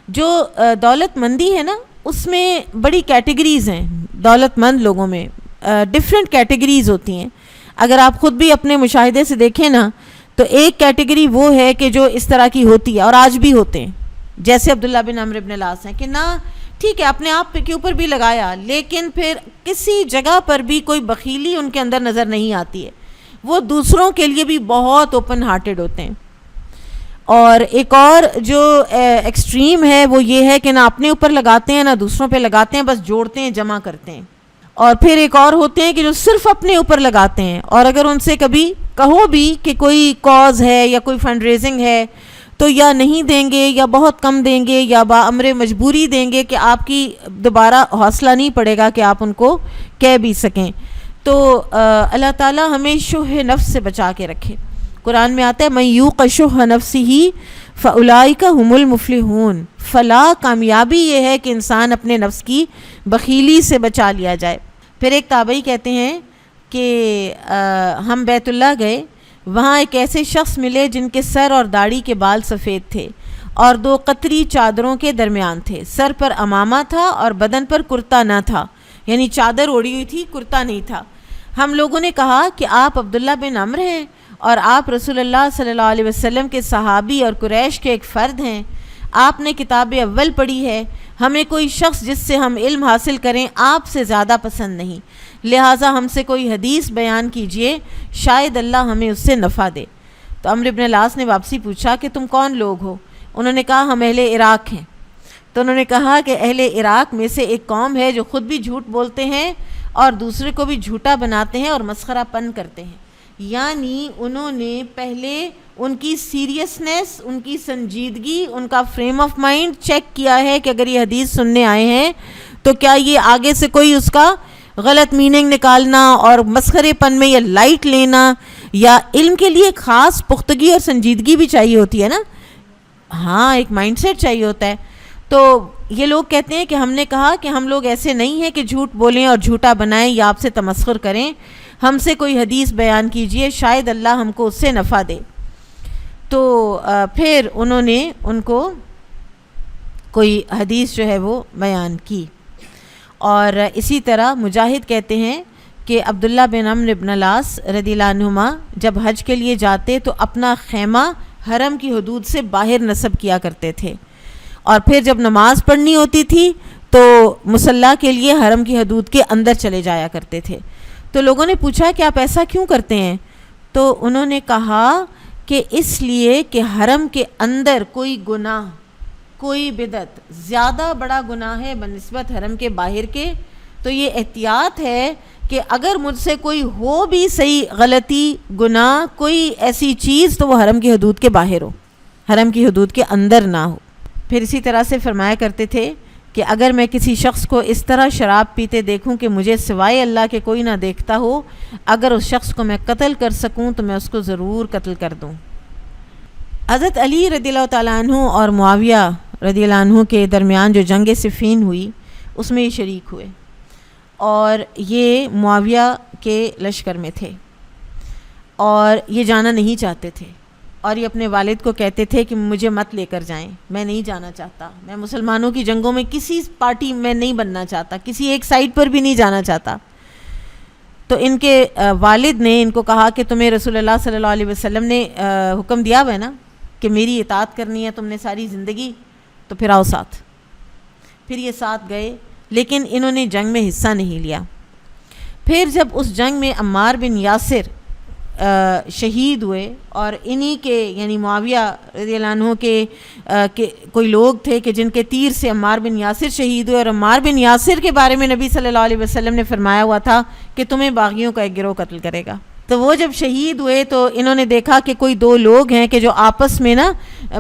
جو دولت مندی ہے نا، اس میں بڑی کیٹیگریز ہیں، دولت مند لوگوں میں ڈیفرنٹ کیٹیگریز ہوتی ہیں۔ اگر آپ خود بھی اپنے مشاہدے سے دیکھیں نا، تو ایک کیٹیگری وہ ہے کہ جو اس طرح کی ہوتی ہے اور آج بھی ہوتے ہیں، جیسے عبداللہ بن عمرو ابن العاص ہیں، کہ نہ ٹھیک ہے اپنے آپ کے اوپر بھی لگایا، لیکن پھر کسی جگہ پر بھی کوئی بخیلی ان کے اندر نظر نہیں آتی ہے، وہ دوسروں کے لیے بھی بہت اوپن ہارٹڈ ہوتے ہیں۔ اور ایک اور جو ایکسٹریم ہے وہ یہ ہے کہ نہ اپنے اوپر لگاتے ہیں نہ دوسروں پہ لگاتے ہیں، بس جوڑتے ہیں، جمع کرتے ہیں۔ اور پھر ایک اور ہوتے ہیں کہ جو صرف اپنے اوپر لگاتے ہیں، اور اگر ان سے کبھی کہو بھی کہ کوئی کاز ہے یا کوئی فنڈ ریزنگ ہے تو یا نہیں دیں گے یا بہت کم دیں گے یا بامر مجبوری دیں گے کہ آپ کی دوبارہ حوصلہ نہیں پڑے گا کہ آپ ان کو کہہ بھی سکیں۔ تو اللہ تعالیٰ ہمیں شح نفس سے بچا کے رکھے۔ قرآن میں آتا ہے من یوق شح نفسہ فاولئک ھم المفلحون، فلاح کامیابی یہ ہے کہ انسان اپنے نفس کی بخیلی سے بچا لیا جائے۔ پھر ایک تابعی کہتے ہیں کہ ہم بیت اللہ گئے، وہاں ایک ایسے شخص ملے جن کے سر اور داڑھی کے بال سفید تھے اور 2 قطری چادروں کے درمیان تھے، سر پر عمامہ تھا اور بدن پر کرتا نہ تھا، یعنی چادر اوڑھی ہوئی تھی، کرتا نہیں تھا۔ ہم لوگوں نے کہا کہ آپ عبداللہ بن عمرو ہیں اور آپ رسول اللہ صلی اللہ علیہ وسلم کے صحابی اور قریش کے ایک فرد ہیں، آپ نے کتاب اول پڑھی ہے، ہمیں کوئی شخص جس سے ہم علم حاصل کریں آپ سے زیادہ پسند نہیں، لہٰذا ہم سے کوئی حدیث بیان کیجئے، شاید اللہ ہمیں اس سے نفع دے۔ تو عمرو بن العاص نے واپسی پوچھا کہ تم کون لوگ ہو؟ انہوں نے کہا ہم اہل عراق ہیں۔ تو انہوں نے کہا کہ اہل عراق میں سے ایک قوم ہے جو خود بھی جھوٹ بولتے ہیں اور دوسرے کو بھی جھوٹا بناتے ہیں اور مسخرہ پن کرتے ہیں، یعنی انہوں نے پہلے ان کی سیریسنس، ان کی سنجیدگی، ان کا فریم آف مائنڈ چیک کیا ہے کہ اگر یہ حدیث سننے آئے ہیں تو کیا یہ آگے سے کوئی اس کا غلط میننگ نکالنا اور مسخرے پن میں یا لائٹ لینا، یا علم کے لیے خاص پختگی اور سنجیدگی بھی چاہیے ہوتی ہے نا، ہاں ایک مائنڈ سیٹ چاہیے ہوتا ہے۔ تو یہ لوگ کہتے ہیں کہ ہم نے کہا کہ ہم لوگ ایسے نہیں ہیں کہ جھوٹ بولیں اور جھوٹا بنائیں یا آپ سے تمسخر کریں، ہم سے کوئی حدیث بیان کیجئے، شاید اللہ ہم کو اس سے نفع دے۔ تو پھر انہوں نے ان کو کوئی حدیث جو ہے وہ بیان کی۔ اور اسی طرح مجاہد کہتے ہیں کہ عبداللہ بن عمرو بن العاص رضی اللہ عنہما جب حج کے لیے جاتے تو اپنا خیمہ حرم کی حدود سے باہر نصب کیا کرتے تھے، اور پھر جب نماز پڑھنی ہوتی تھی تو مصلی کے لیے حرم کی حدود کے اندر چلے جایا کرتے تھے۔ تو لوگوں نے پوچھا کہ آپ ایسا کیوں کرتے ہیں؟ تو انہوں نے کہا کہ اس لیے کہ حرم کے اندر کوئی گناہ، کوئی بدعت زیادہ بڑا گناہ ہے بنسبت حرم کے باہر کے، تو یہ احتیاط ہے کہ اگر مجھ سے کوئی ہو بھی صحیح غلطی، گناہ، کوئی ایسی چیز، تو وہ حرم کی حدود کے باہر ہو، حرم کی حدود کے اندر نہ ہو۔ پھر اسی طرح سے فرمایا کرتے تھے کہ اگر میں کسی شخص کو اس طرح شراب پیتے دیکھوں کہ مجھے سوائے اللہ کے کوئی نہ دیکھتا ہو، اگر اس شخص کو میں قتل کر سکوں تو میں اس کو ضرور قتل کر دوں۔ حضرت علی رضی اللہ تعالیٰ عنہ اور معاویہ رضی اللہ عنہ کے درمیان جو جنگ صفین ہوئی اس میں یہ شریک ہوئے، اور یہ معاویہ کے لشکر میں تھے اور یہ جانا نہیں چاہتے تھے، اور یہ اپنے والد کو کہتے تھے کہ مجھے مت لے کر جائیں، میں نہیں جانا چاہتا، میں مسلمانوں کی جنگوں میں کسی پارٹی میں نہیں بننا چاہتا، کسی ایک سائڈ پر بھی نہیں جانا چاہتا۔ تو ان کے والد نے ان کو کہا کہ تمہیں رسول اللہ صلی اللہ علیہ وسلم نے حکم دیا ہوا ہے نا کہ میری اطاعت کرنی ہے تم نے ساری زندگی، تو پھر آؤ ساتھ۔ پھر یہ ساتھ گئے، لیکن انہوں نے جنگ میں حصہ نہیں لیا۔ پھر جب اس جنگ میں عمار بن یاسر شہید ہوئے، اور انہی کے یعنی معاویہ رضی اللہ عنہ کے کوئی لوگ تھے کہ جن کے تیر سے عمار بن یاسر شہید ہوئے، اور عمار بن یاسر کے بارے میں نبی صلی اللہ علیہ وسلم نے فرمایا ہوا تھا کہ تمہیں باغیوں کا ایک گروہ قتل کرے گا۔ تو وہ جب شہید ہوئے تو انہوں نے دیکھا کہ کوئی 2 لوگ ہیں کہ جو آپس میں نا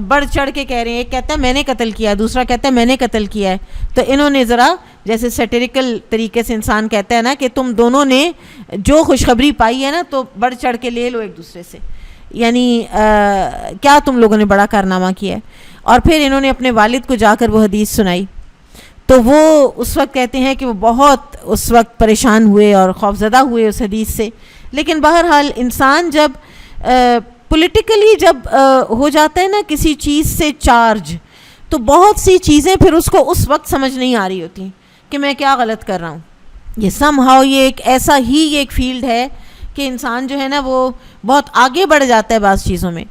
بڑھ چڑھ کے کہہ رہے ہیں، ایک کہتا ہے میں نے قتل کیا ہے، دوسرا کہتا ہے میں نے قتل کیا ہے۔ تو انہوں نے ذرا جیسے سیٹیریکل طریقے سے انسان کہتا ہے نا کہ تم دونوں نے جو خوشخبری پائی ہے نا تو بڑھ چڑھ کے لے لو ایک دوسرے سے، یعنی کیا تم لوگوں نے بڑا کارنامہ کیا ہے. اور پھر انہوں نے اپنے والد کو جا کر وہ حدیث سنائی. تو وہ اس وقت کہتے ہیں کہ وہ بہت اس وقت پریشان ہوئے اور خوفزدہ ہوئے اس حدیث سے. لیکن بہرحال انسان جب پولیٹیکلی جب ہو جاتا ہے نا کسی چیز سے چارج, تو بہت سی چیزیں پھر اس کو اس وقت سمجھ نہیں آ رہی ہوتی کہ میں کیا غلط کر رہا ہوں. یہ سم ہاؤ یہ ایک ایسا ہی یہ ایک فیلڈ ہے کہ انسان جو ہے نا وہ بہت آگے بڑھ جاتا ہے بعض چیزوں میں.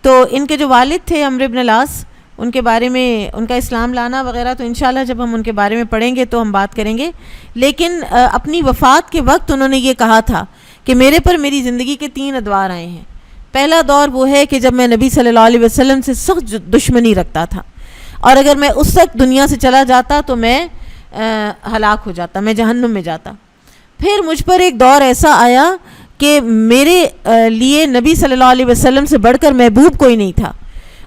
تو ان کے جو والد تھے عمرو بن العاص, ان کے بارے میں ان کا اسلام لانا وغیرہ تو انشاءاللہ جب ہم ان کے بارے میں پڑھیں گے تو ہم بات کریں گے. لیکن اپنی وفات کے وقت انہوں نے یہ کہا تھا کہ میرے پر میری زندگی کے 3 ادوار آئے ہیں. پہلا دور وہ ہے کہ جب میں نبی صلی اللہ علیہ وسلم سے سخت دشمنی رکھتا تھا, اور اگر میں اس وقت دنیا سے چلا جاتا تو میں ہلاک ہو جاتا, میں جہنم میں جاتا. پھر مجھ پر ایک دور ایسا آیا کہ میرے لیے نبی صلی اللہ علیہ وسلم سے بڑھ کر محبوب کوئی نہیں تھا,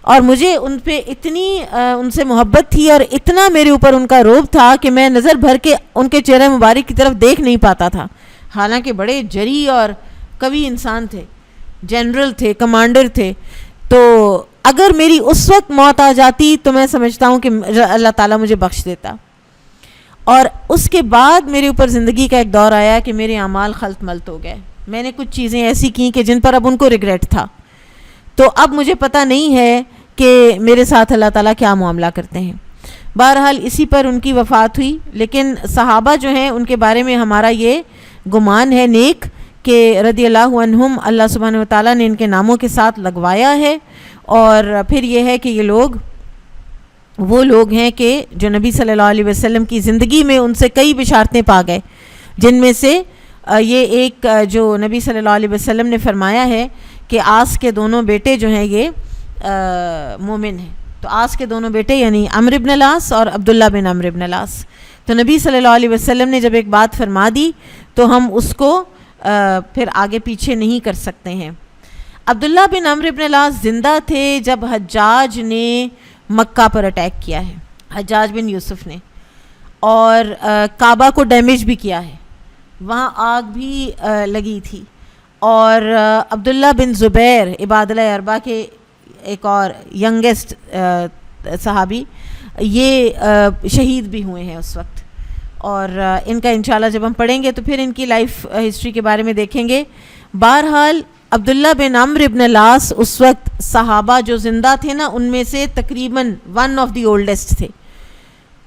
اور مجھے ان پہ اتنی ان سے محبت تھی اور اتنا میرے اوپر ان کا رعب تھا کہ میں نظر بھر کے ان کے چہرے مبارک کی طرف دیکھ نہیں پاتا تھا. حالانکہ بڑے جری اور قوی انسان تھے, جنرل تھے, کمانڈر تھے. تو اگر میری اس وقت موت آ جاتی تو میں سمجھتا ہوں کہ اللہ تعالیٰ مجھے بخش دیتا. اور اس کے بعد میرے اوپر زندگی کا ایک دور آیا کہ میرے اعمال خلط ملط ہو گئے. میں نے کچھ چیزیں ایسی کیں کہ جن پر اب ان کو ریگریٹ تھا. تو اب مجھے پتہ نہیں ہے کہ میرے ساتھ اللہ تعالیٰ کیا معاملہ کرتے ہیں. بہرحال اسی پر ان کی وفات ہوئی. لیکن صحابہ جو ہیں ان کے بارے میں ہمارا یہ گمان ہے نیک کہ رضی اللہ عنہم اللہ سبحانہ وتعالیٰ نے ان کے ناموں کے ساتھ لگوایا ہے. اور پھر یہ ہے کہ یہ لوگ وہ لوگ ہیں کہ جو نبی صلی اللہ علیہ وسلم کی زندگی میں ان سے کئی بشارتیں پا گئے, جن میں سے یہ ایک جو نبی صلی اللہ علیہ وسلم نے فرمایا ہے کہ آس کے دونوں بیٹے جو ہیں یہ مومن ہیں. تو آس کے دونوں بیٹے یعنی عمرو بن العاص اور عبداللہ بن عمرو بن العاص. تو نبی صلی اللہ علیہ وسلم نے جب ایک بات فرما دی تو ہم اس کو پھر آگے پیچھے نہیں کر سکتے ہیں. عبداللہ بن عمرو بن العاص زندہ تھے جب حجاج نے مکہ پر اٹیک کیا ہے, حجاج بن یوسف نے, اور کعبہ کو ڈیمیج بھی کیا ہے, وہاں آگ بھی لگی تھی. اور عبداللہ بن زبیر عبادلہ اربعہ کے ایک اور ینگسٹ صحابی یہ شہید بھی ہوئے ہیں اس وقت. اور ان کا انشاءاللہ جب ہم پڑھیں گے تو پھر ان کی لائف ہسٹری کے بارے میں دیکھیں گے. بہرحال عبداللہ بن عمرو بن العاص اس وقت صحابہ جو زندہ تھے نا ان میں سے تقریباً ون آف دی اولڈسٹ تھے,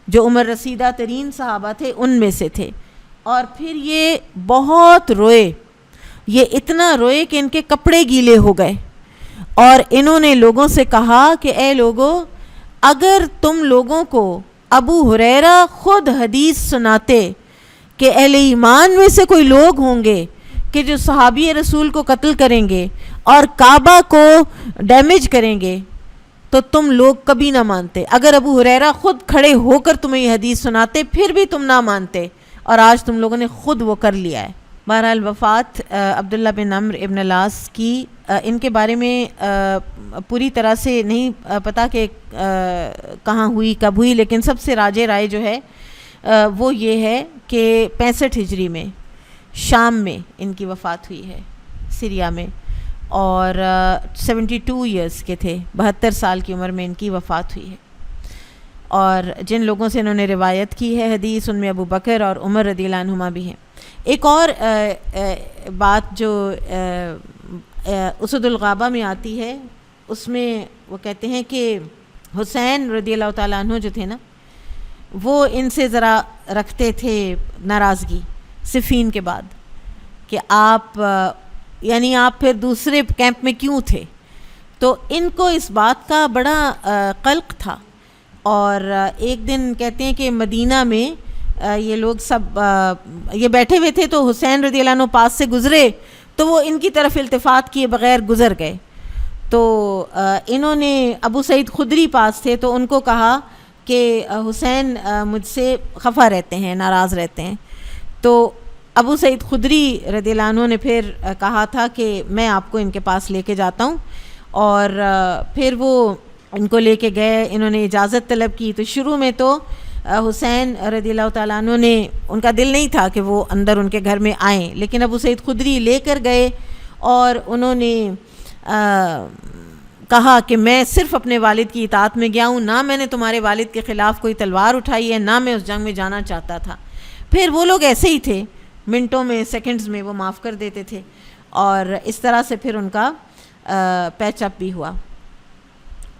جو عمر رسیدہ ترین صحابہ تھے ان میں سے تھے. اور پھر یہ بہت روئے, یہ اتنا روئے کہ ان کے کپڑے گیلے ہو گئے, اور انہوں نے لوگوں سے کہا کہ اے لوگوں, اگر تم لوگوں کو ابو ہریرہ خود حدیث سناتے کہ اہل ایمان میں سے کوئی لوگ ہوں گے کہ جو صحابی رسول کو قتل کریں گے اور کعبہ کو ڈیمیج کریں گے, تو تم لوگ کبھی نہ مانتے. اگر ابو ہریرہ خود کھڑے ہو کر تمہیں یہ حدیث سناتے پھر بھی تم نہ مانتے, اور آج تم لوگوں نے خود وہ کر لیا ہے. بہرحال وفات عبداللہ بن عمرو بن العاص کی, ان کے بارے میں پوری طرح سے نہیں پتہ کہ کہاں ہوئی کب ہوئی, لیکن سب سے راجے رائے جو ہے وہ یہ ہے کہ 65 ہجری میں شام میں ان کی وفات ہوئی ہے, سیریا میں, اور 72 ایئرس کے تھے, 72 سال کی عمر میں ان کی وفات ہوئی ہے. اور جن لوگوں سے انہوں نے روایت کی ہے حدیث ان میں ابو بکر اور عمر رضی اللہ عنہما بھی ہیں. ایک اور بات جو اسد الغابہ میں آتی ہے, اس میں وہ کہتے ہیں کہ حسین رضی اللہ تعالیٰ عنہ جو تھے نا, وہ ان سے ذرا رکھتے تھے ناراضگی صفین کے بعد کہ آپ یعنی آپ پھر دوسرے کیمپ میں کیوں تھے. تو ان کو اس بات کا بڑا قلق تھا, اور ایک دن کہتے ہیں کہ مدینہ میں یہ لوگ سب یہ بیٹھے ہوئے تھے, تو حسین رضی اللہ عنہ پاس سے گزرے تو وہ ان کی طرف التفات کیے بغیر گزر گئے. تو انہوں نے ابو سعید خدری پاس تھے تو ان کو کہا کہ حسین مجھ سے خفا رہتے ہیں, ناراض رہتے ہیں. تو ابو سعید خدری رضی اللہ عنہ نے پھر کہا تھا کہ میں آپ کو ان کے پاس لے کے جاتا ہوں, اور پھر وہ ان کو لے کے گئے, انہوں نے اجازت طلب کی. تو شروع میں تو حسین رضی اللہ تعالیٰ عنہ نے, ان کا دل نہیں تھا کہ وہ اندر ان کے گھر میں آئیں, لیکن ابو سعید خدری لے کر گئے, اور انہوں نے کہا کہ میں صرف اپنے والد کی اطاعت میں گیا ہوں، نہ میں نے تمہارے والد کے خلاف کوئی تلوار اٹھائی ہے، نہ میں اس جنگ میں جانا چاہتا تھا۔ پھر وہ لوگ ایسے ہی تھے، منٹوں میں سیکنڈز میں وہ معاف کر دیتے تھے، اور اس طرح سے پھر ان کا پیچ اپ بھی ہوا۔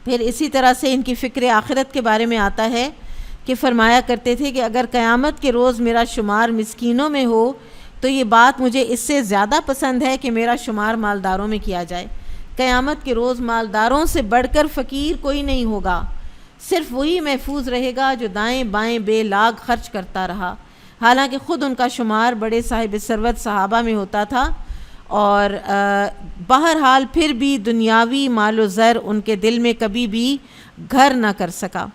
پھر اسی طرح سے ان کی فکر آخرت کے بارے میں آتا ہے کہ فرمایا کرتے تھے کہ اگر قیامت کے روز میرا شمار مسکینوں میں ہو تو یہ بات مجھے اس سے زیادہ پسند ہے کہ میرا شمار مالداروں میں کیا جائے۔ قیامت کے روز مالداروں سے بڑھ کر فقیر کوئی نہیں ہوگا، صرف وہی محفوظ رہے گا جو دائیں بائیں بے لاگ خرچ کرتا رہا۔ حالانکہ خود ان کا شمار بڑے صاحب ثروت صحابہ میں ہوتا تھا، اور بہرحال پھر بھی دنیاوی مال و زر ان کے دل میں کبھی بھی گھر نہ کر سکا۔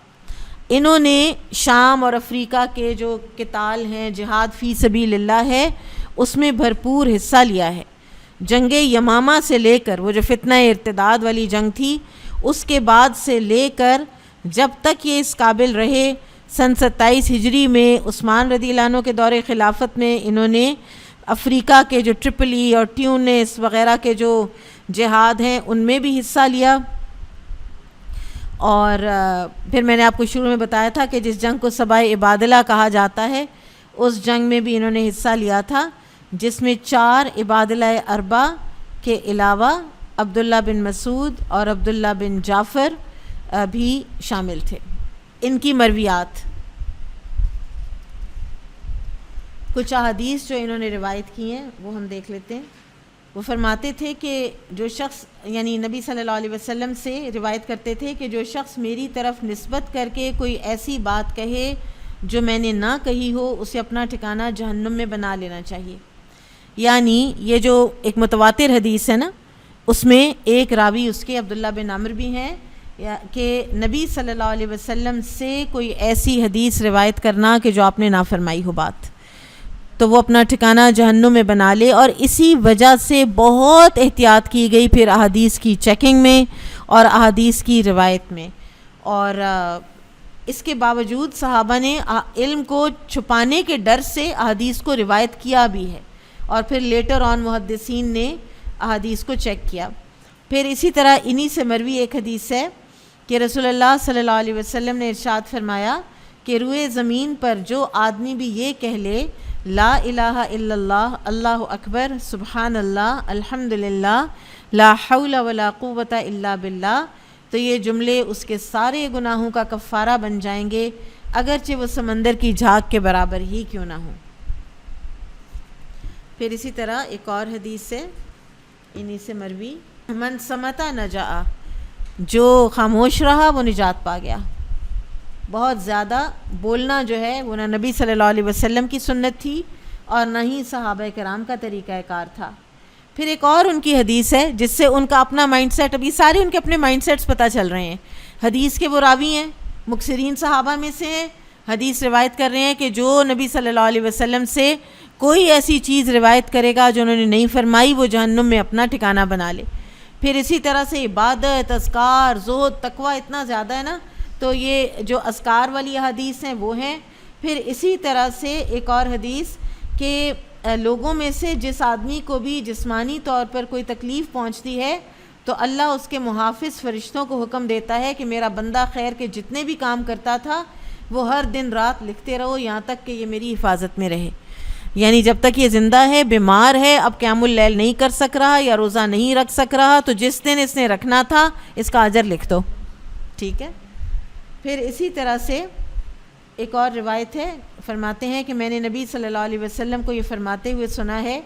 انہوں نے شام اور افریقہ کے جو قتال ہیں، جہاد فی سبیل اللہ ہے، اس میں بھرپور حصہ لیا ہے۔ جنگ یمامہ سے لے کر، وہ جو فتنہ ارتداد والی جنگ تھی، اس کے بعد سے لے کر جب تک یہ اس قابل رہے، سن 27 ہجری میں عثمان رضی اللہ عنہ کے دور خلافت میں انہوں نے افریقہ کے جو ٹرپلی اور ٹیونس وغیرہ کے جو جہاد ہیں ان میں بھی حصہ لیا۔ اور پھر میں نے آپ کو شروع میں بتایا تھا کہ جس جنگ کو صباح عبادلہ کہا جاتا ہے، اس جنگ میں بھی انہوں نے حصہ لیا تھا، جس میں 4 عبادلہ اربع کے علاوہ عبداللہ بن مسعود اور عبداللہ بن جعفر بھی شامل تھے۔ ان کی مرویات، کچھ احادیث جو انہوں نے روایت کی ہیں وہ ہم دیکھ لیتے ہیں۔ وہ فرماتے تھے کہ جو شخص، یعنی نبی صلی اللہ علیہ وسلم سے روایت کرتے تھے کہ جو شخص میری طرف نسبت کر کے کوئی ایسی بات کہے جو میں نے نہ کہی ہو، اسے اپنا ٹھکانہ جہنم میں بنا لینا چاہیے۔ یعنی یہ جو ایک متواتر حدیث ہے نا، اس میں ایک راوی اس کے عبداللہ بن عمر بھی ہیں، کہ نبی صلی اللہ علیہ وسلم سے کوئی ایسی حدیث روایت کرنا کہ جو آپ نے نافرمائی ہو بات، تو وہ اپنا ٹھکانہ جہنم میں بنا لے۔ اور اسی وجہ سے بہت احتیاط کی گئی پھر احادیث کی چیکنگ میں اور احادیث کی روایت میں، اور اس کے باوجود صحابہ نے علم کو چھپانے کے ڈر سے احادیث کو روایت کیا بھی ہے، اور پھر لیٹر آن محدثین نے احادیث کو چیک کیا۔ پھر اسی طرح انہی سے مروی ایک حدیث ہے کہ رسول اللہ صلی اللہ علیہ وسلم نے ارشاد فرمایا کہ روئے زمین پر جو آدمی بھی یہ کہہ لے لا الہ الا اللہ، اللہ اکبر، سبحان اللہ، الحمدللہ، لا حول ولا قوت الا باللہ، تو یہ جملے اس کے سارے گناہوں کا کفارہ بن جائیں گے، اگرچہ وہ سمندر کی جھاگ کے برابر ہی کیوں نہ ہوں۔ پھر اسی طرح ایک اور حدیث ہے انہی سے مروی، من سمتا نجا، جو خاموش رہا وہ نجات پا گیا۔ بہت زیادہ بولنا جو ہے وہ نہ نبی صلی اللہ علیہ وسلم کی سنت تھی اور نہ ہی صحابہ کرام کا طریقہ کار تھا۔ پھر ایک اور ان کی حدیث ہے جس سے ان کا اپنا مائنڈ سیٹ، ابھی سارے ان کے اپنے مائنڈ سیٹس پتہ چل رہے ہیں۔ حدیث کے وہ راوی ہیں، مکثرین صحابہ میں سے ہیں، حدیث روایت کر رہے ہیں کہ جو نبی صلی اللہ علیہ وسلم سے کوئی ایسی چیز روایت کرے گا جو انہوں نے نہیں فرمائی، وہ جہنم میں اپنا ٹھکانہ بنا لے۔ پھر اسی طرح سے عبادت، اذکار، زہد، تقوی اتنا زیادہ ہے نا، تو یہ جو اذکار والی حدیث ہیں وہ ہیں۔ پھر اسی طرح سے ایک اور حدیث کہ لوگوں میں سے جس آدمی کو بھی جسمانی طور پر کوئی تکلیف پہنچتی ہے تو اللہ اس کے محافظ فرشتوں کو حکم دیتا ہے کہ میرا بندہ خیر کے جتنے بھی کام کرتا تھا وہ ہر دن رات لکھتے رہو یہاں تک کہ یہ میری حفاظت میں رہے۔ یعنی جب تک یہ زندہ ہے، بیمار ہے، اب قیام اللیل نہیں کر سک رہا یا روزہ نہیں رکھ سک رہا، تو جس دن اس نے رکھنا تھا اس کا اجر لکھ دو، ٹھیک ہے۔ پھر اسی طرح سے ایک اور روایت ہے، فرماتے ہیں کہ میں نے نبی صلی اللہ علیہ وسلم کو یہ فرماتے ہوئے سنا ہے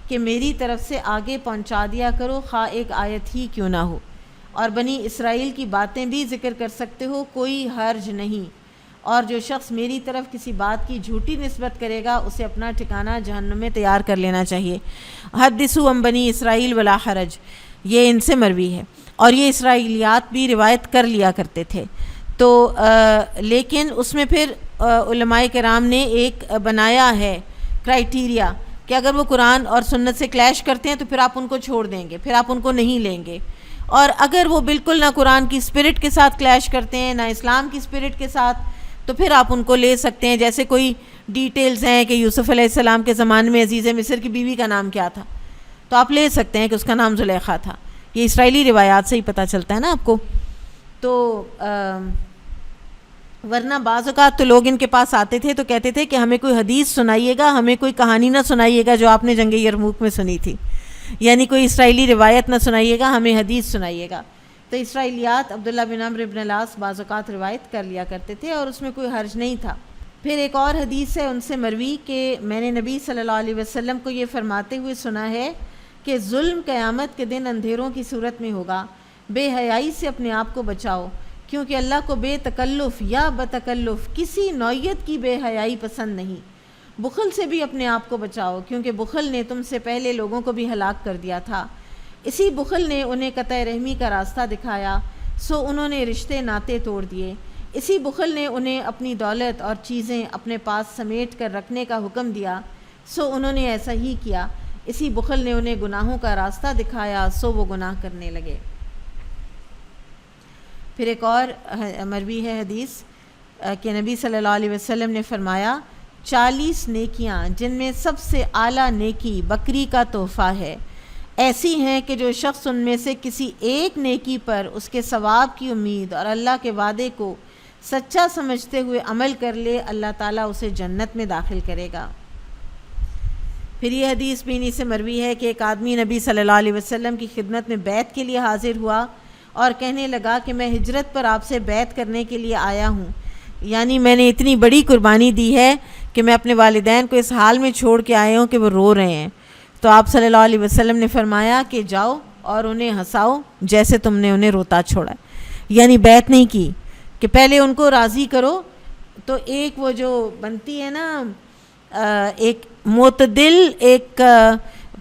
کہ میری طرف سے آگے پہنچا دیا کرو خواہ ایک آیت ہی کیوں نہ ہو، اور بنی اسرائیل کی باتیں بھی ذکر کر سکتے ہو، کوئی حرج نہیں، اور جو شخص میری طرف کسی بات کی جھوٹی نسبت کرے گا اسے اپنا ٹھکانہ جہنم میں تیار کر لینا چاہیے۔ حدثوا عن بنی اسرائیل ولا حرج، یہ ان سے مروی ہے، اور یہ اسرائیلیات بھی روایت کر لیا کرتے تھے۔ تو لیکن اس میں پھر علماء کرام نے ایک بنایا ہے کرائٹیریا کہ اگر وہ قرآن اور سنت سے کلیش کرتے ہیں تو پھر آپ ان کو چھوڑ دیں گے، پھر آپ ان کو نہیں لیں گے، اور اگر وہ بالکل نہ قرآن کی اسپرٹ کے ساتھ کلیش کرتے ہیں نہ اسلام کی اسپرٹ کے ساتھ تو پھر آپ ان کو لے سکتے ہیں۔ جیسے کوئی ڈیٹیلز ہیں کہ یوسف علیہ السلام کے زمانے میں عزیز مصر کی بیوی کا نام کیا تھا، تو آپ لے سکتے ہیں کہ اس کا نام زلیخا تھا، یہ اسرائیلی روایات سے ہی پتہ چلتا ہے نا آپ کو. تو ورنہ بعض اوقات تو لوگ ان کے پاس آتے تھے تو کہتے تھے کہ ہمیں کوئی حدیث سنائیے گا، ہمیں کوئی کہانی نہ سنائیے گا جو آپ نے جنگ یرموک میں سنی تھی، یعنی کوئی اسرائیلی روایت نہ سنائیے گا، ہمیں حدیث سنائیے گا. تو اسرائیلیات عبداللہ بن عمرو بن العاص بعض اوقات روایت کر لیا کرتے تھے اور اس میں کوئی حرج نہیں تھا. پھر ایک اور حدیث ہے ان سے مروی کہ میں نے نبی صلی اللہ علیہ وسلم کو یہ فرماتے ہوئے سنا ہے کہ ظلم قیامت کے دن اندھیروں کی صورت میں ہوگا. بے حیائی سے اپنے آپ کو بچاؤ، کیونکہ اللہ کو بے تکلف یا بتکلف کسی نوعیت کی بے حیائی پسند نہیں. بخل سے بھی اپنے آپ کو بچاؤ، کیونکہ بخل نے تم سے پہلے لوگوں کو بھی ہلاک کر دیا تھا. اسی بخل نے انہیں قطع رحمی کا راستہ دکھایا، سو انہوں نے رشتے ناطے توڑ دیے. اسی بخل نے انہیں اپنی دولت اور چیزیں اپنے پاس سمیٹ کر رکھنے کا حکم دیا، سو انہوں نے ایسا ہی کیا. اسی بخل نے انہیں گناہوں کا راستہ دکھایا، سو وہ گناہ کرنے لگے. پھر ایک اور مروی ہے حدیث کہ نبی صلی اللہ علیہ وسلم نے فرمایا 40 نیکیاں جن میں سب سے اعلیٰ نیکی بکری کا تحفہ ہے، ایسی ہیں کہ جو شخص ان میں سے کسی ایک نیکی پر اس کے ثواب کی امید اور اللہ کے وعدے کو سچا سمجھتے ہوئے عمل کر لے، اللہ تعالیٰ اسے جنت میں داخل کرے گا. پھر یہ حدیث بھی انہی سے مروی ہے کہ ایک آدمی نبی صلی اللہ علیہ وسلم کی خدمت میں بیعت کے لیے حاضر ہوا اور کہنے لگا کہ میں ہجرت پر آپ سے بیعت کرنے کے لیے آیا ہوں، یعنی میں نے اتنی بڑی قربانی دی ہے کہ میں اپنے والدین کو اس حال میں چھوڑ کے آیا ہوں کہ وہ رو رہے ہیں. تو آپ صلی اللہ علیہ وسلم نے فرمایا کہ جاؤ اور انہیں ہنساؤ جیسے تم نے انہیں روتا چھوڑا. یعنی بیعت نہیں کی کہ پہلے ان کو راضی کرو. تو ایک وہ جو بنتی ہے نا ایک معتدل ایک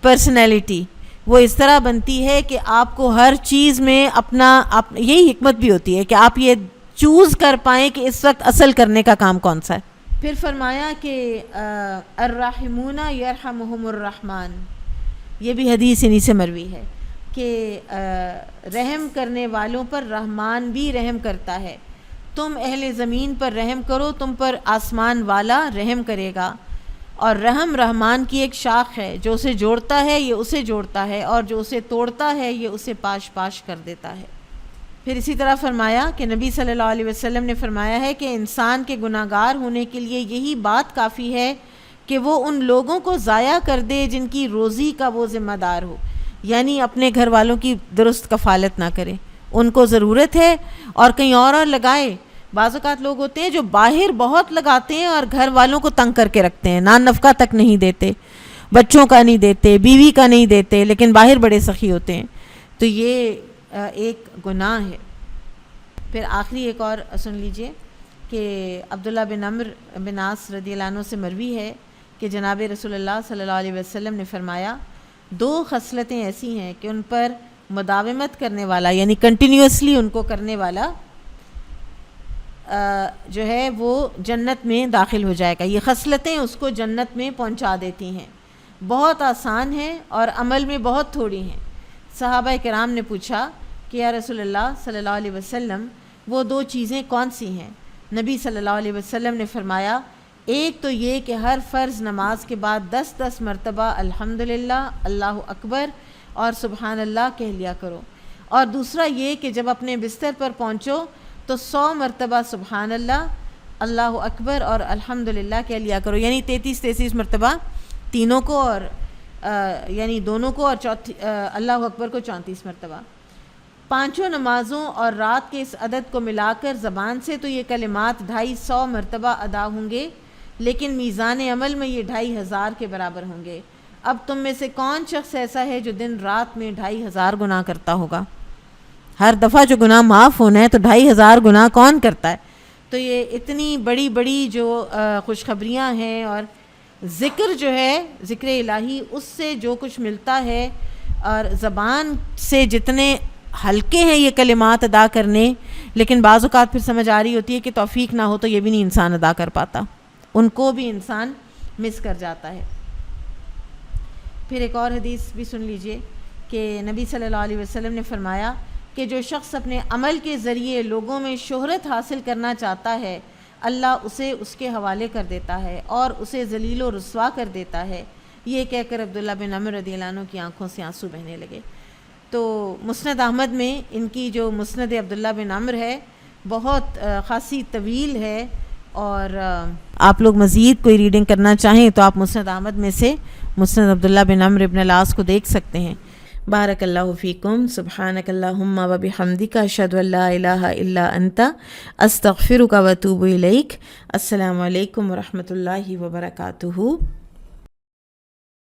پرسنالٹی، وہ اس طرح بنتی ہے کہ آپ کو ہر چیز میں یہی حکمت بھی ہوتی ہے کہ آپ یہ چوز کر پائیں کہ اس وقت اصل کرنے کا کام کون سا ہے. پھر فرمایا کہ الرحمون یرحمہم الرحمن، یہ بھی حدیث انہی سے مروی ہے کہ رحم کرنے والوں پر رحمان بھی رحم کرتا ہے. تم اہل زمین پر رحم کرو، تم پر آسمان والا رحم کرے گا. اور رحم رحمان کی ایک شاخ ہے، جو اسے جوڑتا ہے یہ اسے جوڑتا ہے، اور جو اسے توڑتا ہے یہ اسے پاش پاش کر دیتا ہے. پھر اسی طرح فرمایا کہ نبی صلی اللہ علیہ وسلم نے فرمایا ہے کہ انسان کے گناہ گار ہونے کے لیے یہی بات کافی ہے کہ وہ ان لوگوں کو ضائع کر دے جن کی روزی کا وہ ذمہ دار ہو، یعنی اپنے گھر والوں کی درست کفالت نہ کرے. ان کو ضرورت ہے اور کہیں اور لگائے. بعض اوقات لوگ ہوتے ہیں جو باہر بہت لگاتے ہیں اور گھر والوں کو تنگ کر کے رکھتے ہیں، نان نفقہ تک نہیں دیتے، بچوں کا نہیں دیتے، بیوی کا نہیں دیتے، لیکن باہر بڑے سخی ہوتے ہیں. تو یہ ایک گناہ ہے. پھر آخری ایک اور سن لیجئے کہ عبداللہ بن عمرو بن عاص رضی اللہ عنہ سے مروی ہے کہ جناب رسول اللہ صلی اللہ علیہ وسلم نے فرمایا 2 خصلتیں ایسی ہیں کہ ان پر مداومت کرنے والا، یعنی کنٹینیوسلی ان کو کرنے والا جو ہے وہ جنت میں داخل ہو جائے گا. یہ خصلتیں اس کو جنت میں پہنچا دیتی ہیں. بہت آسان ہیں اور عمل میں بہت تھوڑی ہیں. صحابہ کرام نے پوچھا کہ یا رسول اللہ صلی اللہ علیہ وسلم وہ 2 چیزیں کون سی ہیں؟ نبی صلی اللہ علیہ وسلم نے فرمایا ایک تو یہ کہ ہر فرض نماز کے بعد 10 مرتبہ الحمدللہ، اللہ اکبر اور سبحان اللہ کہہ لیا کرو، اور دوسرا یہ کہ جب اپنے بستر پر پہنچو تو 100 مرتبہ سبحان اللہ، اللہ اکبر اور الحمدللہ کہہ لیا کرو، یعنی 33 مرتبہ تینوں کو، اور یعنی دونوں کو، اور اللہ اکبر کو 34 مرتبہ. 5 نمازوں اور رات کے اس عدد کو ملا کر زبان سے تو یہ کلمات 250 مرتبہ ادا ہوں گے، لیکن میزان عمل میں یہ 2500 کے برابر ہوں گے. اب تم میں سے کون شخص ایسا ہے جو دن رات میں 2500 گناہ کرتا ہوگا؟ ہر دفعہ جو گناہ معاف ہونا ہے تو 2500 گناہ کون کرتا ہے؟ تو یہ اتنی بڑی بڑی جو خوشخبریاں ہیں، اور ذکر جو ہے ذکر الہی، اس سے جو کچھ ملتا ہے، اور زبان سے جتنے ہلکے ہیں یہ کلمات ادا کرنے، لیکن بعض اوقات پھر سمجھ آ رہی ہوتی ہے کہ توفیق نہ ہو تو یہ بھی نہیں انسان ادا کر پاتا، ان کو بھی انسان مس کر جاتا ہے. پھر ایک اور حدیث بھی سن لیجئے کہ نبی صلی اللہ علیہ وسلم نے فرمایا کہ جو شخص اپنے عمل کے ذریعے لوگوں میں شہرت حاصل کرنا چاہتا ہے، اللہ اسے اس کے حوالے کر دیتا ہے اور اسے ذلیل و رسوا کر دیتا ہے. یہ کہہ کر عبداللہ بن عمرو رضی اللہ عنہ کی آنکھوں سے آنسو بہنے لگے. تو مسند احمد میں ان کی جو مسند عبداللہ بن عمر ہے بہت خاصی طویل ہے، اور آپ لوگ مزید کوئی ریڈنگ کرنا چاہیں تو آپ مسند احمد میں سے مسند عبداللہ بن عمر ابن العاص کو دیکھ سکتے ہیں۔ بارک اللہ فیکم، سبحانک اللہم و بحمدک، اشہد ان لا الہ الا انت، استغفرک و اتوب الیک۔ السلام علیکم ورحمۃ اللہ وبرکاتہ۔